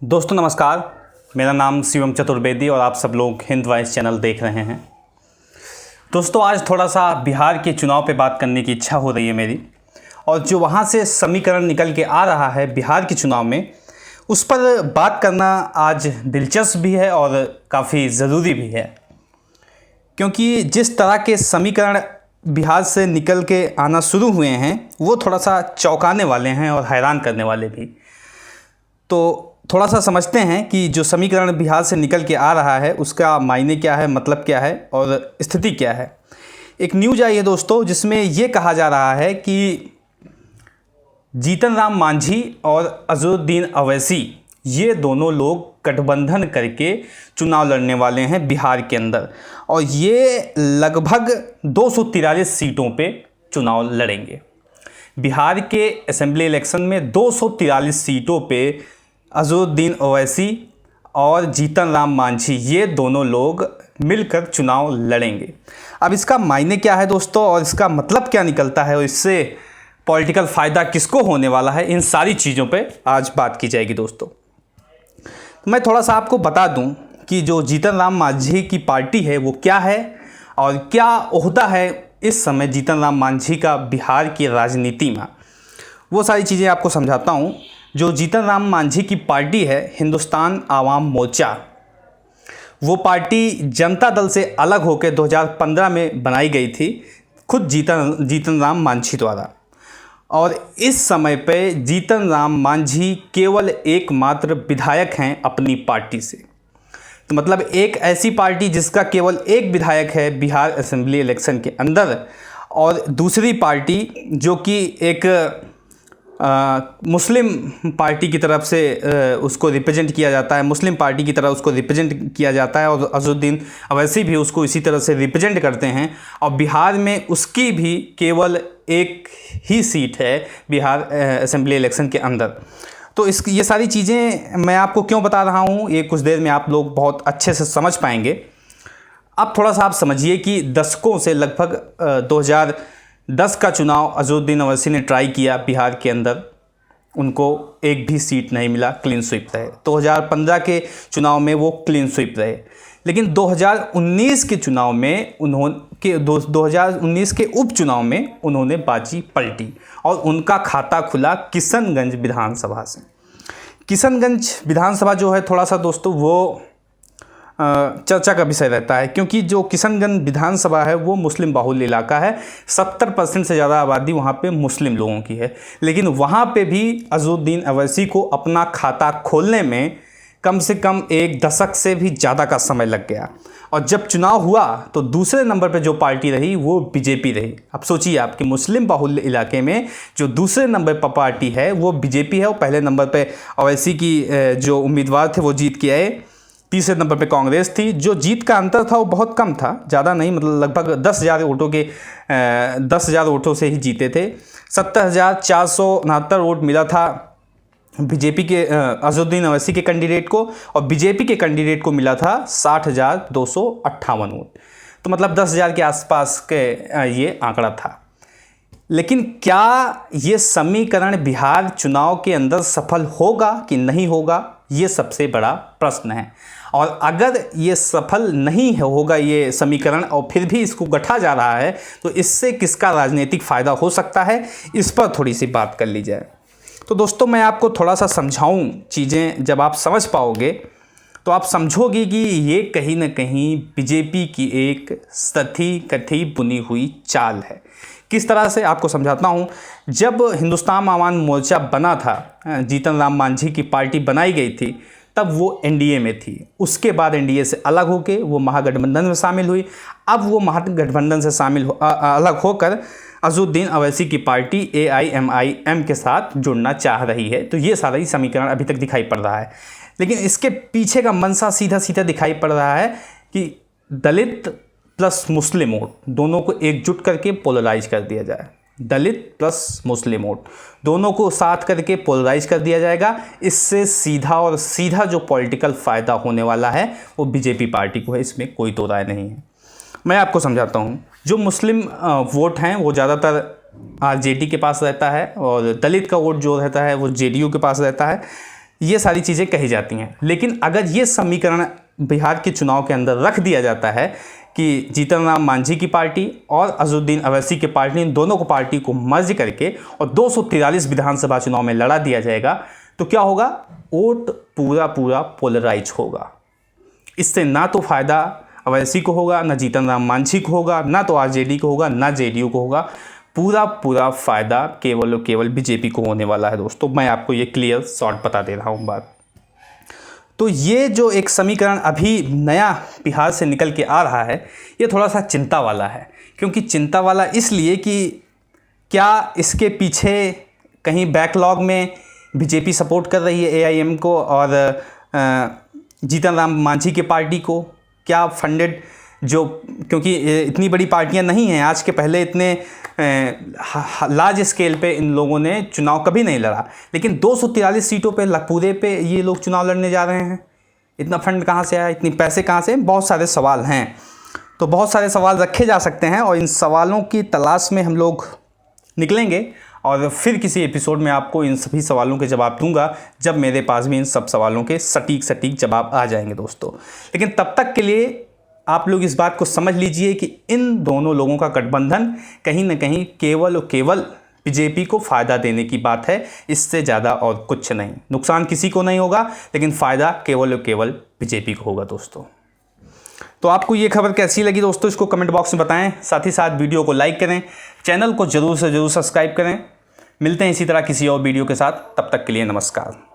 दोस्तों नमस्कार। मेरा नाम शिवम चतुर्वेदी और आप सब लोग हिंद वॉइस चैनल देख रहे हैं। दोस्तों आज थोड़ा सा बिहार के चुनाव पे बात करने की इच्छा हो रही है मेरी, और जो वहाँ से समीकरण निकल के आ रहा है बिहार के चुनाव में, उस पर बात करना आज दिलचस्प भी है और काफ़ी ज़रूरी भी है, क्योंकि जिस तरह के समीकरण बिहार से निकल के आना शुरू हुए हैं वो थोड़ा सा चौंकाने वाले हैं और हैरान करने वाले भी। तो थोड़ा सा समझते हैं कि जो समीकरण बिहार से निकल के आ रहा है उसका मायने क्या है, मतलब क्या है और स्थिति क्या है। एक न्यूज़ आई है दोस्तों जिसमें ये कहा जा रहा है कि जीतन राम मांझी और अजहरुद्दीन अवैसी ये दोनों लोग गठबंधन करके चुनाव लड़ने वाले हैं बिहार के अंदर, और ये लगभग 243 सीटों पे चुनाव लड़ेंगे। बिहार के असेंबली इलेक्शन में 243 सीटों पे अजहरुद्दीन अवैसी और जीतन राम मांझी ये दोनों लोग मिलकर चुनाव लड़ेंगे। अब इसका मायने क्या है दोस्तों, और इसका मतलब क्या निकलता है, और इससे पॉलिटिकल फ़ायदा किसको होने वाला है, इन सारी चीज़ों पे आज बात की जाएगी दोस्तों। तो मैं थोड़ा सा आपको बता दूं कि जो जीतन राम मांझी की पार्टी है वो क्या है और क्या ओहदा है इस समय जीतन राम मांझी का बिहार की राजनीति में, वो सारी चीज़ें आपको समझाता हूँ। जो जीतन राम मांझी की पार्टी है हिंदुस्तान आवाम मोर्चा, वो पार्टी जनता दल से अलग होकर 2015 में बनाई गई थी, खुद जीतन राम मांझी द्वारा। और इस समय पे जीतन राम मांझी केवल एकमात्र विधायक हैं अपनी पार्टी से। तो मतलब एक ऐसी पार्टी जिसका केवल एक विधायक है बिहार असेंबली इलेक्शन के अंदर, और दूसरी पार्टी जो कि एक मुस्लिम पार्टी की तरफ से उसको रिप्रेजेंट किया जाता है, मुस्लिम पार्टी की तरह उसको रिप्रेजेंट किया जाता है, और अजहरुद्दीन अवैसी भी उसको इसी तरह से रिप्रेजेंट करते हैं। और बिहार में उसकी भी केवल एक ही सीट है बिहार असेंबली इलेक्शन के अंदर। तो ये सारी चीज़ें मैं आपको क्यों बता रहा हूँ, ये कुछ देर में आप लोग बहुत अच्छे से समझ पाएंगे। अब थोड़ा सा आप समझिए कि दशकों से लगभग 2010 का चुनाव अजहरुद्दीन अवैसी ने ट्राई किया बिहार के अंदर, उनको एक भी सीट नहीं मिला, क्लीन स्वीप रहे। 2015 के चुनाव में वो क्लीन स्वीप रहे, लेकिन 2019 के चुनाव में 2019 के उपचुनाव में उन्होंने बाजी पलटी और उनका खाता खुला किशनगंज विधानसभा से। किशनगंज विधानसभा जो है थोड़ा सा दोस्तों वो चर्चा का विषय रहता है, क्योंकि जो किशनगंज विधानसभा है वो मुस्लिम बाहुल्य इलाका है। 70% से ज़्यादा आबादी वहाँ पे मुस्लिम लोगों की है, लेकिन वहाँ पे भी अजहरुद्दीन अवैसी को अपना खाता खोलने में कम से कम एक दशक से भी ज़्यादा का समय लग गया। और जब चुनाव हुआ तो दूसरे नंबर पे जो पार्टी रही वो बीजेपी रही। अब सोचिए आप कि मुस्लिम बाहुल्य इलाके में जो दूसरे नंबर पर पार्टी है वो बीजेपी है, और पहले नंबर पे अवैसी की जो उम्मीदवार थे वो जीत के आए। तीसरे नंबर पे कांग्रेस थी, जो जीत का अंतर था वो बहुत कम था, ज़्यादा नहीं, मतलब लगभग 10,000 वोटों से ही जीते थे। 70,469 वोट मिला था बीजेपी के अजहरुद्दीन अवैसी के कैंडिडेट को, और बीजेपी के कैंडिडेट को मिला था 60,258 वोट। तो मतलब 10,000 के आसपास के ये आंकड़ा था। लेकिन क्या ये समीकरण बिहार चुनाव के अंदर सफल होगा कि नहीं होगा, ये सबसे बड़ा प्रश्न है। और अगर ये सफल नहीं होगा ये समीकरण और फिर भी इसको गढ़ा जा रहा है, तो इससे किसका राजनीतिक फ़ायदा हो सकता है, इस पर थोड़ी सी बात कर ली जाए। तो दोस्तों मैं आपको थोड़ा सा समझाऊं चीज़ें, जब आप समझ पाओगे तो आप समझोगे कि ये कहीं ना कहीं बीजेपी की एक सथी कथी बुनी हुई चाल है। किस तरह से आपको समझाता हूँ। जब हिंदुस्तान आवाम मोर्चा बना था, जीतन राम मांझी की पार्टी बनाई गई थी, तब वो एनडीए में थी। उसके बाद एनडीए से अलग होके वो महागठबंधन में शामिल हुई। अब वो महागठबंधन से अलग होकर अजहरुद्दीन अवैसी की पार्टी AIMIM के साथ जुड़ना चाह रही है। तो ये सारा ही समीकरण अभी तक दिखाई पड़ रहा है, लेकिन इसके पीछे का मंशा सीधा सीधा दिखाई पड़ रहा है कि दलित प्लस मुस्लिम वोट दोनों को एकजुट करके पोलराइज कर दिया जाए। दलित प्लस मुस्लिम वोट दोनों को साथ करके पोलराइज कर दिया जाएगा। इससे सीधा और सीधा जो पॉलिटिकल फ़ायदा होने वाला है वो बीजेपी पार्टी को है, इसमें कोई दो राय नहीं है। मैं आपको समझाता हूँ। जो मुस्लिम वोट हैं वो ज़्यादातर आरजेडी के पास रहता है, और दलित का वोट जो रहता है वो जेडीयू के पास रहता है। ये सारी चीज़ें कही जाती हैं। लेकिन अगर ये समीकरण बिहार के चुनाव के अंदर रख दिया जाता है कि जीतन राम मांझी की पार्टी और अजहरुद्दीन अवैसी की पार्टी, इन दोनों को पार्टी को मर्ज करके और 243 विधानसभा चुनाव में लड़ा दिया जाएगा, तो क्या होगा, वोट पूरा पोलराइज होगा। इससे ना तो फ़ायदा अवैसी को होगा, ना जीतन राम मांझी को होगा, ना तो आरजेडी को होगा, ना जेडीयू को होगा। पूरा फ़ायदा केवल और केवल बीजेपी को होने वाला है दोस्तों। मैं आपको ये क्लियर शॉर्ट बता दे रहा हूँ बात। तो ये जो एक समीकरण अभी नया बिहार से निकल के आ रहा है, ये थोड़ा सा चिंता वाला है। क्योंकि चिंता वाला इसलिए कि क्या इसके पीछे कहीं बैकलॉग में बीजेपी सपोर्ट कर रही है एआईएम को और जीतन राम मांझी की पार्टी को, क्या फंडेड जो, क्योंकि इतनी बड़ी पार्टियां नहीं हैं आज के पहले, इतने लार्ज स्केल पे इन लोगों ने चुनाव कभी नहीं लड़ा, लेकिन 243 सीटों पे पूरे पे ये लोग चुनाव लड़ने जा रहे हैं। इतना फंड कहाँ से आया, इतने पैसे कहाँ से? बहुत सारे सवाल हैं। तो बहुत सारे सवाल रखे जा सकते हैं और इन सवालों की तलाश में हम लोग निकलेंगे और फिर किसी एपिसोड में आपको इन सभी सवालों के जवाब दूंगा, जब मेरे पास भी इन सब सवालों के सटीक जवाब आ जाएंगे दोस्तों। लेकिन तब तक के लिए आप लोग इस बात को समझ लीजिए कि इन दोनों लोगों का गठबंधन कहीं ना कहीं केवल और केवल बीजेपी को फ़ायदा देने की बात है, इससे ज़्यादा और कुछ नहीं। नुकसान किसी को नहीं होगा, लेकिन फ़ायदा केवल और केवल बीजेपी को होगा दोस्तों। तो आपको ये खबर कैसी लगी दोस्तों, इसको कमेंट बॉक्स में बताएं। साथ ही साथ वीडियो को लाइक करें, चैनल को ज़रूर से ज़रूर सब्सक्राइब करें। मिलते हैं इसी तरह किसी और वीडियो के साथ, तब तक के लिए नमस्कार।